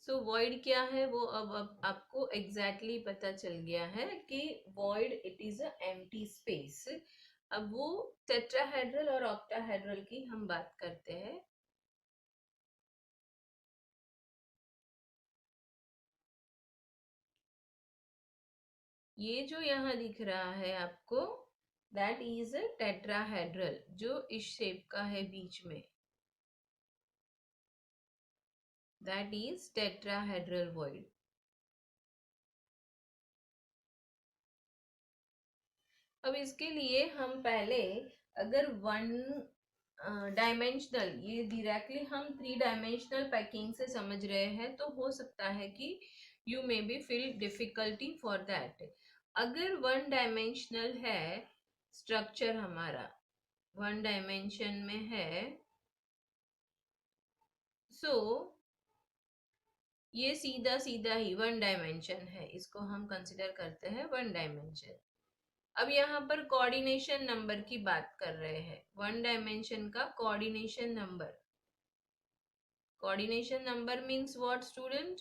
सो void क्या है वो अब आपको एग्जैक्टली पता चल गया है कि void it is a empty space. अब वो टेट्राहेड्रल और ऑक्टाहेड्रल की हम बात करते हैं। ये जो यहाँ दिख रहा है आपको, दैट इज अ टेट्राहेड्रल, जो इस शेप का है बीच में, दैट इज टेट्राहेड्रल वॉइड। अब इसके लिए हम पहले, अगर वन डायमेंशनल, ये डायरेक्टली हम थ्री डायमेंशनल पैकिंग से समझ रहे हैं, तो हो सकता है कि you may be feel difficulty for that. अगर वन डायमेंशनल है स्ट्रक्चर हमारा, वन डायमेंशन में है, सो ये सीधा सीधा ही वन डायमेंशन है, इसको हम कंसिडर करते हैं वन डायमेंशन। अब यहाँ पर कोऑर्डिनेशन नंबर की बात कर रहे हैं, वन डायमेंशन का coordination number. Coordination number means what student?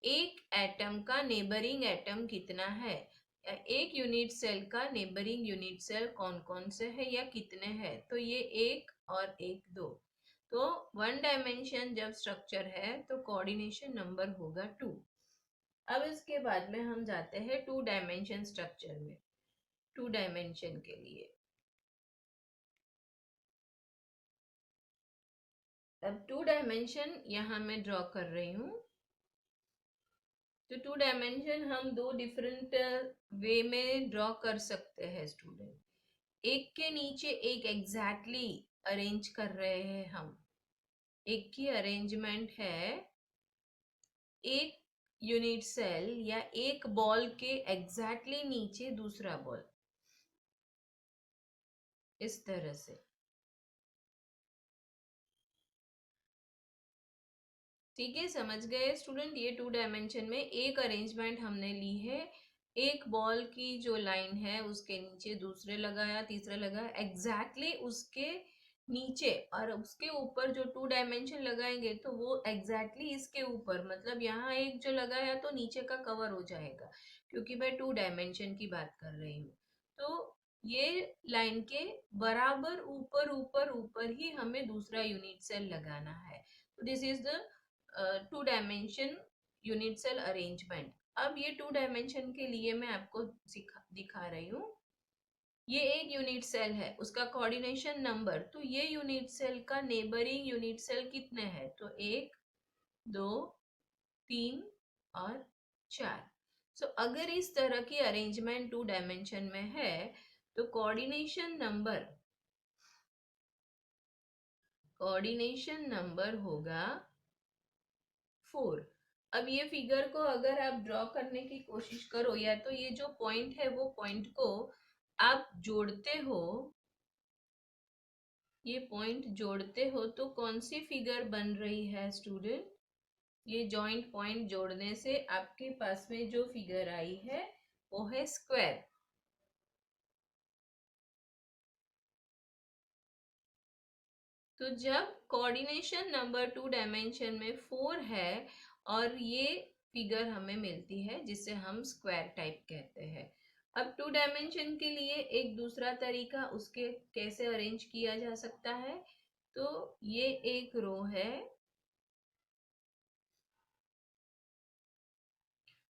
एक एटम का नेबरिंग एटम कितना है, या एक यूनिट सेल का नेबरिंग यूनिट सेल कौन कौन से है या कितने हैं, तो ये एक और एक दो। तो वन डायमेंशन जब स्ट्रक्चर है तो कोऑर्डिनेशन नंबर होगा 2। अब इसके बाद में हम जाते हैं टू डायमेंशन स्ट्रक्चर में, टू डायमेंशन के लिए। अब टू डायमेंशन यहाँ मैं ड्रॉ कर रही हूँ। तो टू डायमेंशन हम दो डिफरेंट वे में ड्रॉ कर सकते हैं स्टूडेंट। एक के नीचे एक एग्जैक्टली अरेंज कर रहे हैं हम, एक की अरेंजमेंट है एक यूनिट सेल या एक बॉल के एग्जैक्टली नीचे दूसरा बॉल, इस तरह से। ठीक है, समझ गए स्टूडेंट? ये टू डायमेंशन में एक अरेंजमेंट हमने ली है, एक बॉल की जो लाइन है उसके नीचे दूसरे लगाया, तीसरा लगाया, एग्जैक्टली उसके नीचे, और उसके ऊपर जो टू डायमेंशन लगाएंगे तो वो एग्जैक्टली इसके ऊपर, मतलब यहाँ एक जो लगाया तो नीचे का कवर हो जाएगा, क्योंकि मैं टू डायमेंशन की बात कर रही हूँ। तो ये लाइन के बराबर ऊपर ऊपर ऊपर ही हमें दूसरा यूनिट सेल लगाना है। तो this is the two dimension unit cell arrangement. अब ये टू डायमेंशन के लिए मैं आपको दिखा रही हूँ। ये एक यूनिट सेल है, उसका कोऑर्डिनेशन नंबर, तो ये यूनिट सेल का नेबरिंग यूनिट सेल कितने हैं, तो 1 2 3 और 4। सो अगर इस तरह की अरेंजमेंट टू डायमेंशन में है तो कोऑर्डिनेशन नंबर होगा 4। अब ये फिगर को अगर आप ड्रॉ करने की कोशिश करो, या तो ये जो पॉइंट है वो पॉइंट को आप जोड़ते हो, ये पॉइंट जोड़ते हो तो कौन सी फिगर बन रही है स्टूडेंट? ये जॉइंट पॉइंट जोड़ने से आपके पास में जो फिगर आई है वो है स्क्वायर। तो जब कोऑर्डिनेशन नंबर टू डायमेंशन में 4 है और ये फिगर हमें मिलती है जिसे हम स्क्वायर टाइप कहते हैं। अब टू डायमेंशन के लिए एक दूसरा तरीका उसके कैसे अरेंज किया जा सकता है, तो ये एक रो है,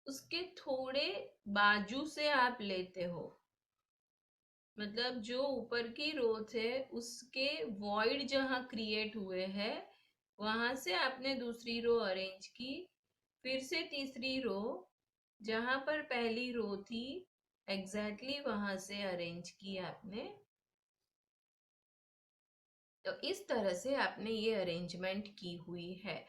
उसके थोड़े बाजू से आप लेते हो, मतलब जो ऊपर की रो थे उसके वॉइड जहां क्रिएट हुए हैं वहां से आपने दूसरी रो अरेंज की, फिर से तीसरी रो जहां पर पहली रो थी एग्जैक्टली वहां से अरेंज की आपने। तो इस तरह से आपने ये अरेंजमेंट की हुई है।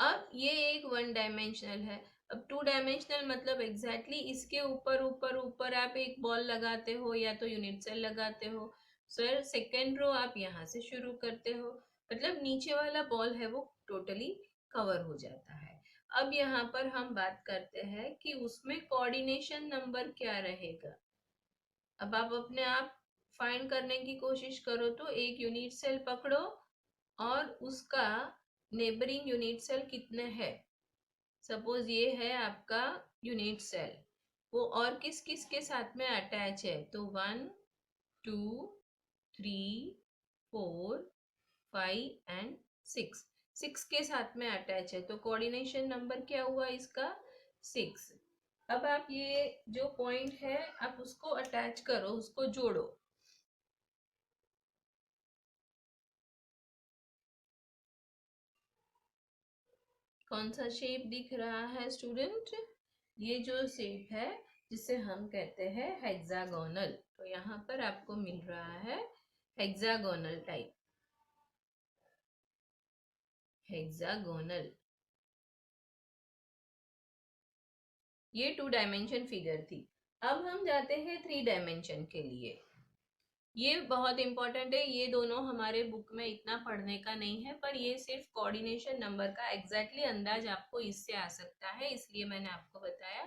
अब ये एक वन डायमेंशनल है। अब टू डायमेंशनल मतलब एग्जैक्टली इसके ऊपर ऊपर ऊपर आप एक बॉल लगाते हो या तो यूनिट सेल लगाते हो। सर सेकेंड रो आप यहाँ से शुरू करते हो, मतलब नीचे वाला बॉल है वो टोटली कवर हो जाता है। अब यहाँ पर हम बात करते हैं कि उसमें कोऑर्डिनेशन नंबर क्या रहेगा। अब आप अपने आप फाइंड करने की कोशिश करो, तो एक यूनिट सेल पकड़ो और उसका नेबरिंग यूनिट सेल कितने हैं? सपोज ये है आपका यूनिट सेल, वो और किस किस के साथ में अटैच है? तो 1 2 3 4 5 एंड 6, 6 के साथ में अटैच है, तो कोऑर्डिनेशन नंबर क्या हुआ इसका? 6। अब आप ये जो पॉइंट है आप उसको अटैच करो, उसको जोड़ो। कौन सा शेप दिख रहा है स्टूडेंट? ये जो शेप है जिसे हम कहते हैं हेक्सागोनल, तो यहाँ पर आपको मिल रहा है हेक्सागोनल टाइप, हेक्सागोनल। ये 2 डायमेंशन फिगर थी। अब हम जाते हैं 3 डायमेंशन के लिए। ये बहुत इंपॉर्टेंट है, ये दोनों हमारे बुक में इतना पढ़ने का नहीं है, पर ये सिर्फ कोऑर्डिनेशन नंबर का एग्जैक्टली अंदाज आपको इससे आ सकता है, इसलिए मैंने आपको बताया।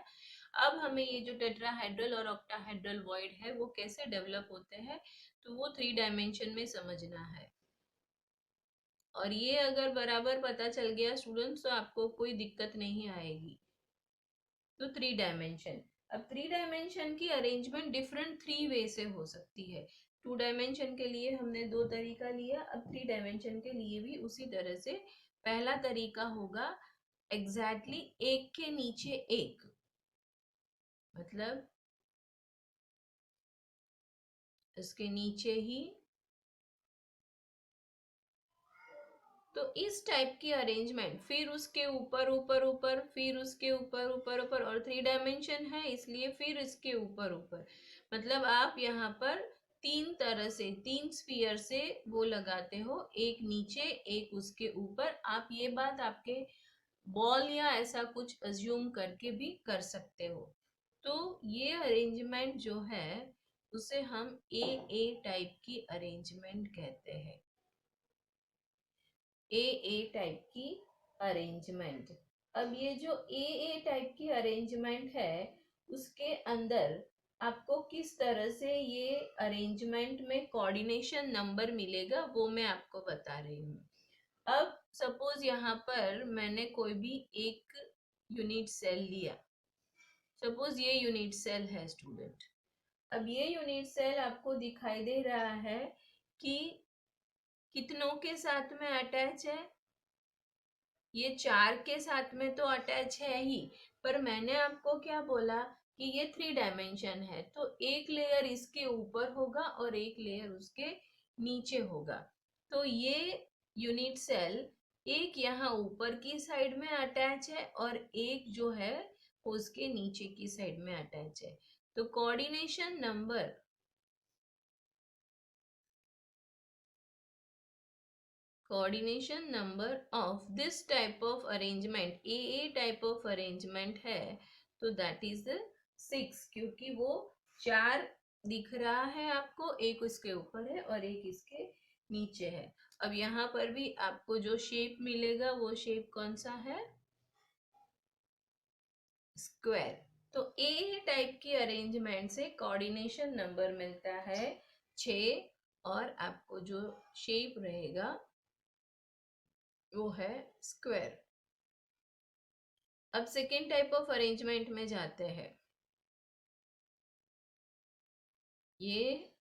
अब हमें ये जो टेट्राहेड्रल और ऑक्टाहेड्रल वॉइड है वो कैसे डेवलप होते हैं, तो वो 3 डायमेंशन में समझना है। और ये अगर बराबर पता चल गया स्टूडेंट्स तो आपको कोई दिक्कत नहीं आएगी। तो 3 डायमेंशन, अब 3 डायमेंशन की अरेंजमेंट डिफरेंट 3 वे से हो सकती है। 2 डायमेंशन के लिए हमने 2 तरीका लिया, अब 3 डायमेंशन के लिए भी उसी तरह से। पहला तरीका होगा एग्जैक्टली एक के नीचे एक, मतलब इसके नीचे ही, तो इस टाइप की अरेंजमेंट, फिर उसके ऊपर ऊपर ऊपर, फिर उसके ऊपर ऊपर ऊपर, और 3 डायमेंशन है इसलिए फिर इसके ऊपर ऊपर, मतलब आप यहाँ पर 3 तरह से, 3 स्फीयर से वो लगाते हो, एक नीचे एक उसके ऊपर। आप ये बात आपके बॉल या ऐसा कुछ अज्यूम करके भी कर सकते हो। तो ये अरेंजमेंट जो है उसे हम ए टाइप की अरेंजमेंट कहते हैं, ए टाइप की अरेंजमेंट। अब ये जो ए टाइप की अरेंजमेंट है उसके अंदर आपको किस तरह से ये अरेंजमेंट में कोऑर्डिनेशन नंबर मिलेगा वो मैं आपको बता रही हूँ। अब सपोज यहाँ पर मैंने कोई भी एक यूनिट सेल लिया, सपोज ये यूनिट सेल है स्टूडेंट। अब ये यूनिट सेल आपको दिखाई दे रहा है कि कितनों के साथ में अटैच है? ये 4 के साथ में तो अटैच है ही, पर मैंने आपको क्या बोला कि ये 3 डायमेंशन है, तो एक लेयर इसके ऊपर होगा और एक लेयर उसके नीचे होगा। तो ये यूनिट सेल एक यहाँ ऊपर की साइड में अटैच है और एक जो है उसके नीचे की साइड में अटैच है। तो coordination number, coordination number of this type of arrangement, A type of arrangement है, तो दैट इज 6, क्योंकि वो 4 दिख रहा है आपको, एक इसके ऊपर है और एक इसके नीचे है। अब यहाँ पर भी आपको जो शेप मिलेगा वो शेप कौन सा है? स्क्वायर। तो ए टाइप की अरेंजमेंट से कोऑर्डिनेशन नंबर मिलता है 6, और आपको जो शेप रहेगा वो है स्क्वायर। अब सेकेंड टाइप ऑफ अरेंजमेंट में जाते हैं। ये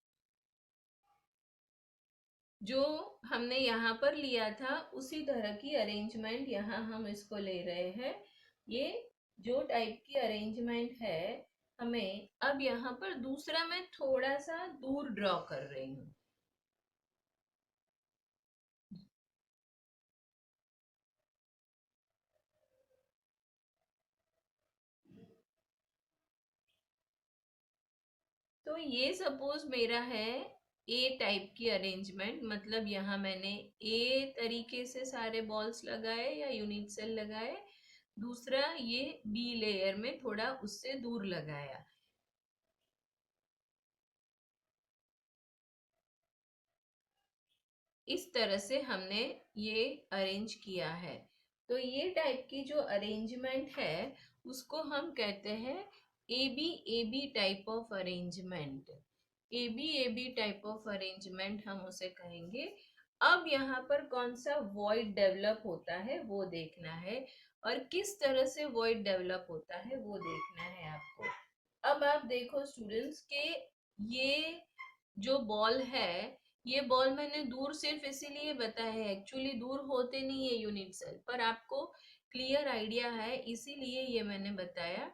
जो हमने यहाँ पर लिया था उसी तरह की अरेंजमेंट यहाँ हम इसको ले रहे हैं। ये जो टाइप की अरेंजमेंट है, हमें अब यहाँ पर दूसरा मैं थोड़ा सा दूर ड्रॉ कर रही हूँ। तो ये सपोज मेरा है ए टाइप की अरेंजमेंट, मतलब यहाँ मैंने ए तरीके से सारे बॉल्स लगाए या यूनिट सेल लगाए, दूसरा ये बी लेयर में थोड़ा उससे दूर लगाया। इस तरह से हमने ये अरेंज किया है। तो ये टाइप की जो अरेंजमेंट है उसको हम कहते हैं A B type of arrangement. A B type of arrangement हम उसे कहेंगे। अब यहाँ पर कौन सा वॉइड डेवलप होता है वो देखना है, और किस तरह से वॉइड डेवलप होता है वो देखना है आपको। अब आप देखो स्टूडेंट्स के ये जो बॉल है, ये बॉल मैंने दूर सिर्फ इसीलिए बताया है, एक्चुअली दूर होते नहीं है यूनिट सेल, पर आपको क्लियर आइडिया है इसीलिए ये मैंने बताया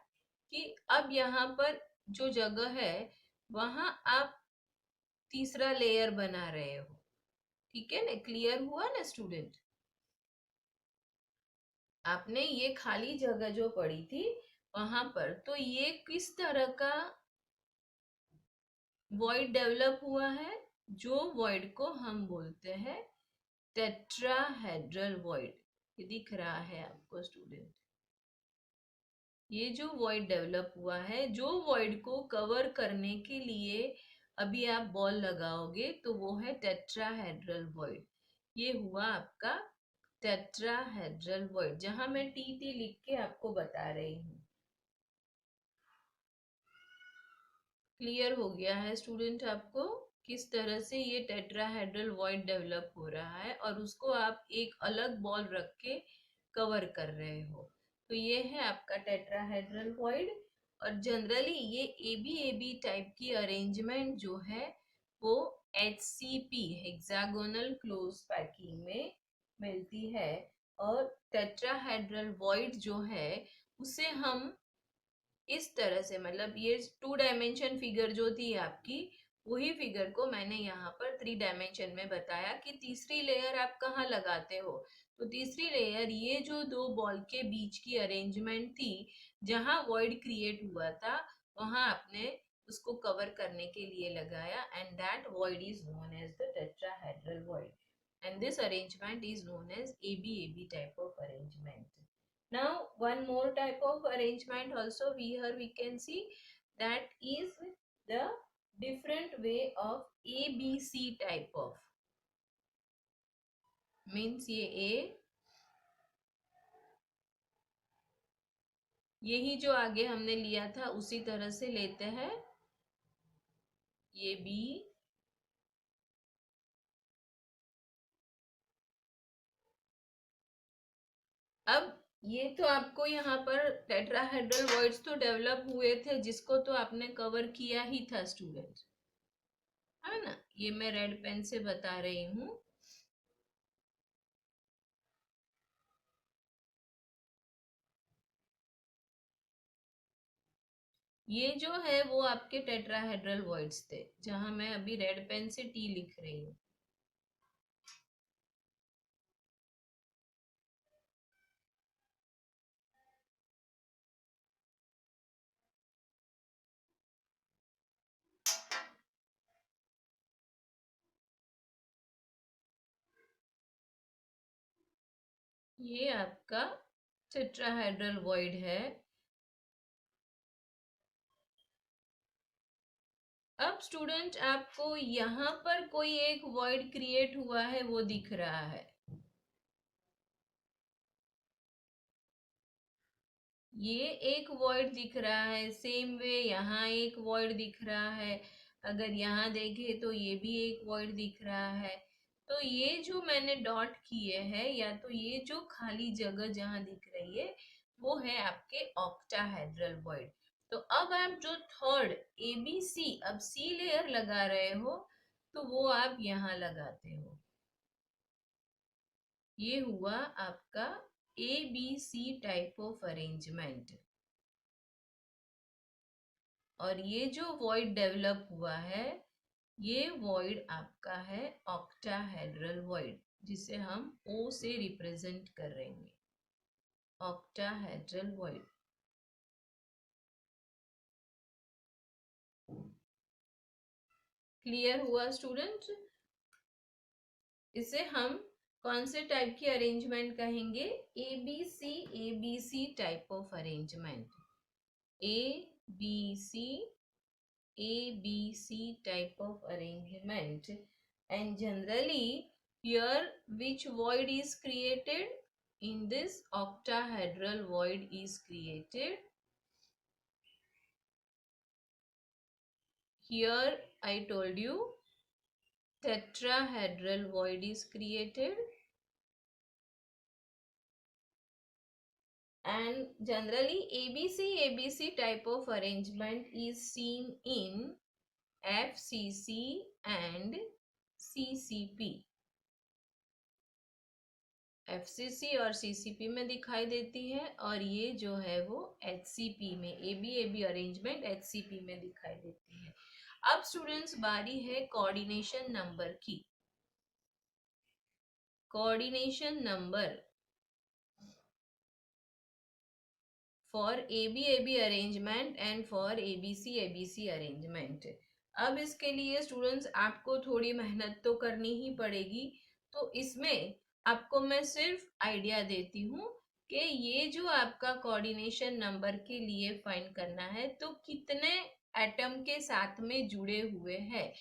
कि अब यहाँ पर जो जगह है वहां आप तीसरा लेयर बना रहे हो। ठीक है ना, क्लियर हुआ ना स्टूडेंट? आपने ये खाली जगह जो पड़ी थी वहां पर, तो ये किस तरह का वॉइड डेवलप हुआ है, जो वॉइड को हम बोलते हैं टेट्राहेड्रल वॉइड। ये दिख रहा है आपको स्टूडेंट? ये जो वॉइड डेवलप हुआ है, जो वॉइड को कवर करने के लिए अभी आप बॉल लगाओगे, तो वो है टेट्राहेड्रल वॉइड। ये हुआ आपका टेट्राहेड्रल वॉइड, जहां मैं टी टी लिख के आपको बता रही हूँ। क्लियर हो गया है स्टूडेंट आपको किस तरह से ये टेट्राहेड्रल वॉइड डेवलप हो रहा है, और उसको आप एक अलग बॉल रख के कवर कर रहे हो। तो ये है आपका टेट्राहेड्रल वॉइड। और जनरली ये एबी टाइप की अरेंजमेंट जो है वो HCP हेक्सागोनल क्लोज पैकिंग में मिलती है। और टेट्राहेड्रल वॉइड जो है उसे हम इस तरह से, मतलब ये 2 डायमेंशन फिगर जो थी आपकी, वही फिगर को मैंने यहाँ पर 3 डायमेंशन में बताया कि तीसरी लेयर आप कहाँ लगाते हो। तो तीसरी लेयर ये जो दो बॉल के बीच की अरेंजमेंट थी, जहां वॉइड क्रिएट हुआ था, वहां आपने उसको कवर करने के लिए लगाया, and that void is known as the tetrahedral void, and this arrangement is known as AB type of arrangement. Now, one more type of arrangement also here we can see, that is the different way of ABC type of. Means ये A, यही जो आगे हमने लिया था उसी तरह से लेते हैं, ये B, अब ये तो आपको यहाँ पर टेट्राहेड्रल वॉइड्स तो डेवलप हुए थे, जिसको तो आपने कवर किया ही था स्टूडेंट, है ना? ये मैं रेड पेन से बता रही हूँ। ये जो है वो आपके टेट्राहेड्रल वॉइड्स थे, जहां मैं अभी रेड पेन से टी लिख रही हूँ। ये आपका टेट्राहेड्रल वॉइड है। अब स्टूडेंट आपको यहाँ पर कोई एक वॉइड क्रिएट हुआ है वो दिख रहा है, ये एक वॉइड दिख रहा है। सेम वे यहाँ एक वॉइड दिख रहा है, अगर यहाँ देखें तो ये भी एक वॉइड दिख रहा है। तो ये जो मैंने डॉट किए हैं, या तो ये जो खाली जगह जहाँ दिख रही है वो है आपके ऑक्टाहेड्रल वॉइड। तो अब आप जो थर्ड ABC, अब C लेयर लगा रहे हो, तो वो आप यहाँ लगाते हो। ये हुआ आपका ABC टाइप ऑफ अरेंजमेंट। और ये जो वॉइड डेवलप हुआ है, ये वॉइड आपका है ऑक्टाहेड्रल वॉइड, जिसे हम O से रिप्रेजेंट करेंगे, ऑक्टाहेड्रल वॉइड। क्लियर हुआ स्टूडेंट? इसे हम कौन से टाइप की अरेंजमेंट कहेंगे? ABC type of arrangement, ABC type of arrangement. And generally here which void is created? In this octahedral void is created. Here I told you tetrahedral void is created, and generally ABC type of arrangement is seen in FCC and CCP. FCC और CCP में दिखाई देती है, और ये जो है वो HCP में, AB अरेंजमेंट HCP में दिखाई देती है। अब स्टूडेंट्स बारी है कोऑर्डिनेशन नंबर की। Coordination number for AB arrangement and for ABC arrangement. अब इसके लिए स्टूडेंट्स आपको थोड़ी मेहनत तो करनी ही पड़ेगी, तो इसमें आपको मैं सिर्फ आइडिया देती हूँ कि ये जो आपका कोऑर्डिनेशन नंबर के लिए फाइंड करना है तो कितने एटम के साथ में जुड़े हुए हैं।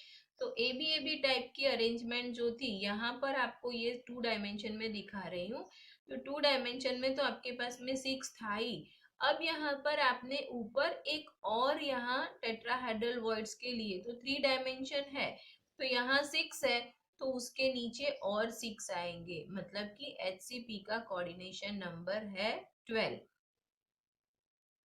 तो AB टाइप की अरेंजमेंट जो थी, यहाँ पर आपको ये 2 डायमेंशन में दिखा रही हूँ। तो 2 डायमेंशन में तो आपके पास में 6 था ही। अब यहाँ पर आपने ऊपर एक और यहाँ टेट्राहेड्रल वॉइड्स के लिए तो 3 डायमेंशन है, तो यहाँ 6 है, तो उसके नीचे और 6 आएंगे, मतलब कि HCP का कोऑर्डिनेशन नंबर है 12।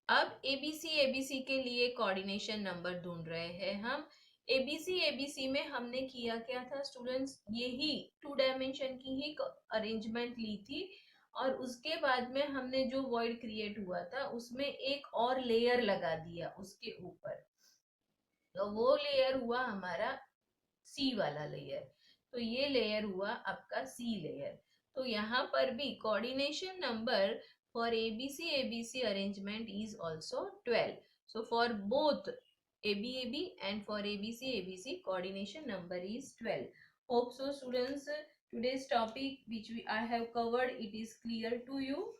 अब ABC के लिए कोऑर्डिनेशन नंबर ढूंढ रहे हैं हम। ABC में हमने किया क्या था स्टूडेंट्स, यही 2 डायमेंशन की ही अरेंजमेंट ली थी, और उसके बाद में हमने जो वॉइड क्रिएट हुआ था उसमें एक और लेयर लगा दिया उसके ऊपर, तो वो लेयर हुआ हमारा C वाला लेयर। तो ये लेयर हुआ आपका C लेयर। तो यहाँ पर भी coordination number for ABC arrangement is also 12. So for both AB and for ABC coordination number is 12. Hope so students, today's topic which I have covered, it is clear to you.